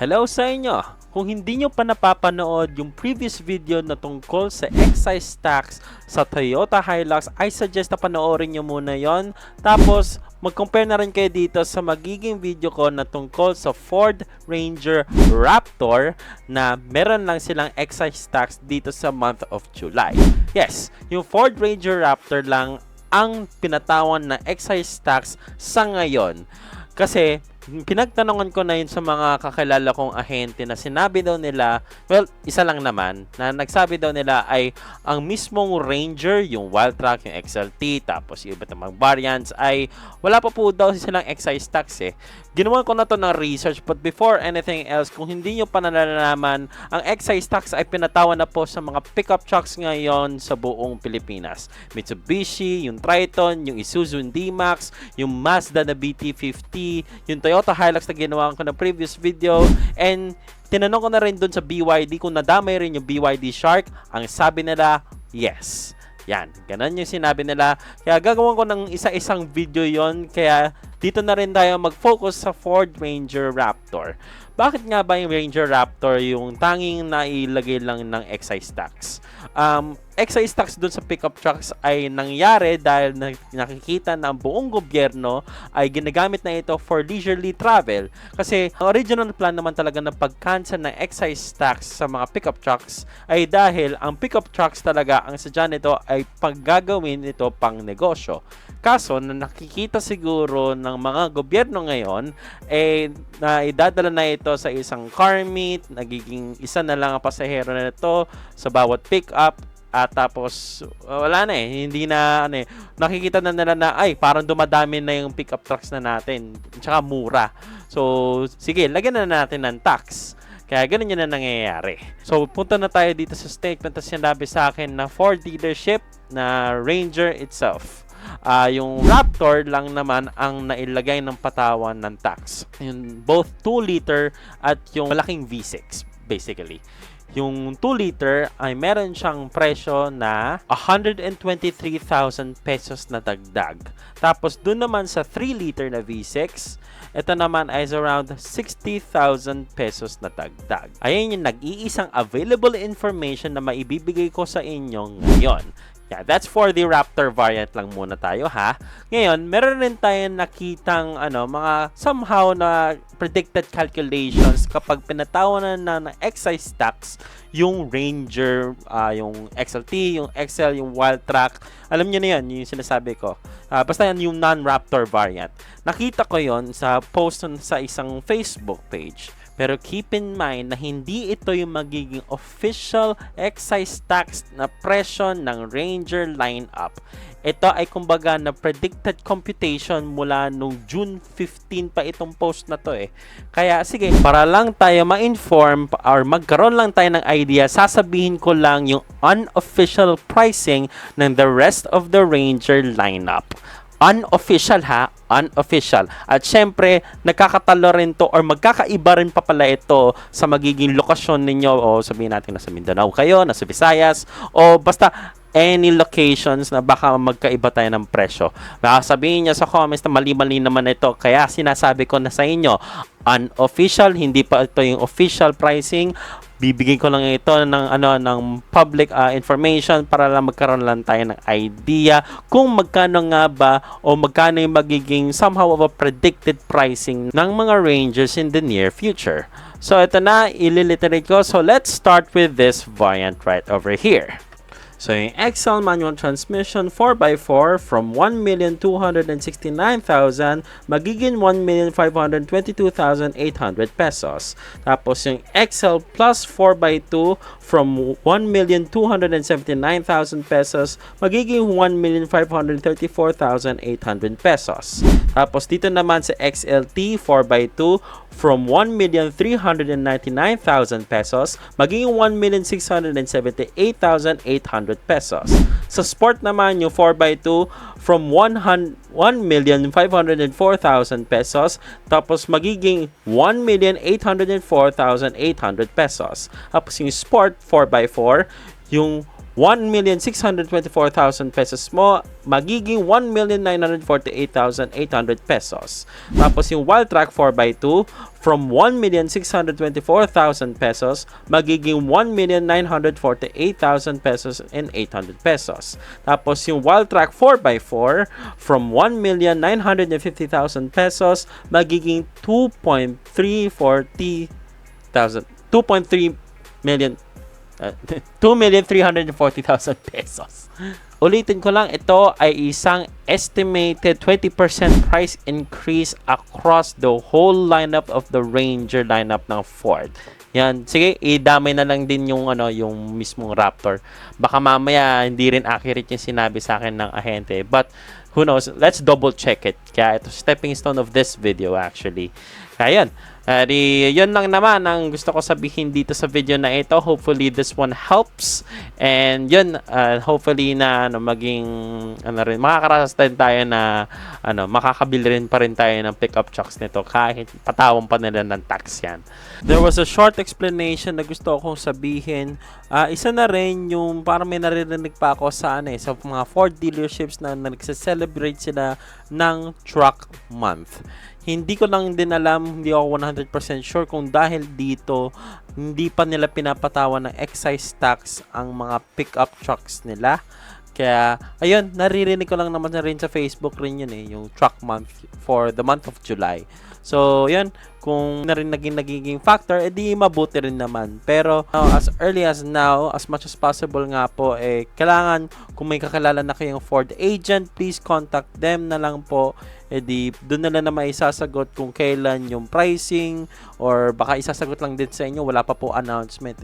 Hello sa inyo! Kung hindi nyo pa napapanood yung previous video na tungkol sa excise tax sa Toyota Hilux, I suggest na panoorin nyo muna yon. Tapos, mag-compare na rin kayo dito sa magiging video ko na tungkol sa Ford Ranger Raptor na meron lang silang excise tax dito sa month of July. Yes, yung Ford Ranger Raptor lang ang pinatawan na excise tax sa ngayon. Kasi, pinagtanungan ko na yun sa mga kakilala kong ahente na sinabi daw nila, well, isa lang naman, na nagsabi daw nila ay ang mismong Ranger, yung Wildtrak, yung XLT, tapos yung iba't ibang variants ay wala pa po daw silang excise tax eh. Ginawa ko na to ng research, but before anything else, kung hindi nyo pa nalalaman, ang excise tax ay pinatawan na po sa mga pickup trucks ngayon sa buong Pilipinas. Mitsubishi, yung Triton, yung Isuzu D-Max, yung Mazda na BT50, yung Toyota Hilux na ginawa ko na previous video, and tinanong ko na rin dun sa BYD kung nadamay rin yung BYD Shark. Ang sabi nila, yes. Yan, ganun yung sinabi nila. Kaya gagawin ko ng isa-isang video yon. Kaya dito na rin tayo mag-focus sa Ford Ranger Raptor. Bakit nga ba yung Ranger Raptor yung tanging nailagay lang ng excise tax? Excise tax dun sa pickup trucks ay nangyari dahil nakikita na ang buong gobyerno ay ginagamit na ito for leisurely travel. Kasi ang original plan naman talaga na pag-cancel ng excise tax sa mga pickup trucks ay dahil ang pickup trucks talaga ang sadya nito ay paggagawin ito pang negosyo. Kaso na nakikita siguro ng mga gobyerno ngayon na idadala na ito sa isang car meet, nagiging isa na lang ang pasahero na ito sa bawat pickup. At tapos, wala na hindi na, nakikita na nila na, ay, parang dumadami na yung pickup trucks na natin. Tsaka mura. So, sige, lagyan na natin ng tax. Kaya ganun yun na nangyayari. So, punta na tayo dito sa statement na sinabi sa akin na Ford dealership na Ranger itself. Yung Raptor lang naman ang nailagay ng patawan ng tax. Yung both 2-liter at yung malaking V6, basically. Yung 2-liter ay meron siyang presyo na 123,000 pesos na dagdag. Tapos dun naman sa 3-liter na V6, ito naman ay around 60,000 pesos na dagdag. Ayan yung nag-iisang available information na maibibigay ko sa inyo ngayon. Yeah, that's for the Raptor variant lang muna tayo ha. Ngayon, meron rin tayong nakitang mga somehow na predicted calculations kapag pinatawan na ng excise tax yung Ranger, yung XLT, yung XL, yung Wildtrak. Alam niyo na yun, yung sinasabi ko. Basta yan yung non-Raptor variant. Nakita ko yon sa post sa isang Facebook page. Pero keep in mind na hindi ito yung magiging official excise tax na presyo ng Ranger lineup. Ito ay kumbaga na predicted computation mula nung June 15 pa itong post na to eh. Kaya sige, para lang tayo ma-inform or magkaroon lang tayo ng idea, sasabihin ko lang yung unofficial pricing ng the rest of the Ranger lineup. Unofficial ha, unofficial. At syempre, nagkakatalo rin to or magkakaiba rin pa pala ito sa magiging lokasyon ninyo o sabihin natin nasa Mindanao kayo, nasa Visayas o basta any locations na baka magkaiba tayo ng presyo. Baka sabihin niya sa comments na mali-mali naman ito. Kaya sinasabi ko na sa inyo, unofficial, hindi pa ito yung official pricing. Bibigyan ko lang ito ng public information para lang magkaroon lang tayo ng idea kung magkano nga ba o magkano yung magiging somehow of a predicted pricing ng mga Rangers in the near future. So ito na, ililiterate ko. So let's start with this variant right over here. So, yung XL manual transmission 4x4 from 1,269,000 magiging 1,522,800 pesos. Tapos, yung XL Plus 4x2 from 1,279,000 pesos magiging 1,534,800 pesos. Tapos, dito naman sa XLT 4x2 from 1,399,000 pesos magiging 1,678,800 pesos. Sa Sport naman, yung 4x2 from 1,504,000 pesos tapos magiging 1,804,800 pesos. Tapos yung Sport 4x4, yung 1,624,000 pesos mo, magiging 1,948,800 pesos. Tapos yung Wildtrak 4x2, from 1,624,000 pesos, magiging 1,948,000 pesos and 800 pesos. Tapos yung Wildtrak 4x4, from 1,950,000 pesos, magiging 2.3 million 2,340,000 pesos. Ulitin ko lang, ito ay isang estimated 20% price increase across the whole lineup of the Ranger lineup ng Ford. Yan, sige, idamay na lang din yung yung mismong Raptor. Baka mamaya hindi rin accurate yung sinabi sa akin ng ahente, but who knows, let's double check it. Kaya ito stepping stone of this video actually. Kaya yun. Yun lang naman ang gusto ko sabihin dito sa video na ito. Hopefully this one helps. And yun, hopefully na maging rin, makakaranas din tayo na makakabili rin pa rin tayo ng pickup trucks nito kahit patawan pa nila ng tax yan. There was a short explanation na gusto kong sabihin. Isa na rin yung parang may naririnig pa ako sa sa mga Ford dealerships na nagse-celebrate sila ng Truck Month. Hindi ko lang din alam, hindi ako 100% sure kung dahil dito hindi pa nila pinapatawan ng excise tax ang mga pickup trucks nila. Kaya, ayun, naririnig ko lang naman na rin sa Facebook rin yun yung Truck Month for the month of July. So, yun, kung na rin nagiging factor, edi mabuti rin naman. Pero, as early as now, as much as possible nga po, kailangan, kung may kakilala na kayong Ford agent, please contact them na lang po. Edi, doon na lang na maisasagot kung kailan yung pricing, or baka isasagot lang din sa inyo, wala pa po announcement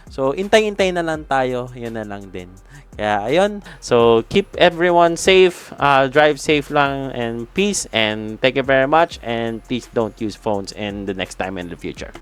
So, intay-intay na lang tayo, yun na lang din. Kaya, ayun. So, keep everyone safe, drive safe lang, and peace, and thank you very much, and please don't use phones in the next time in the future.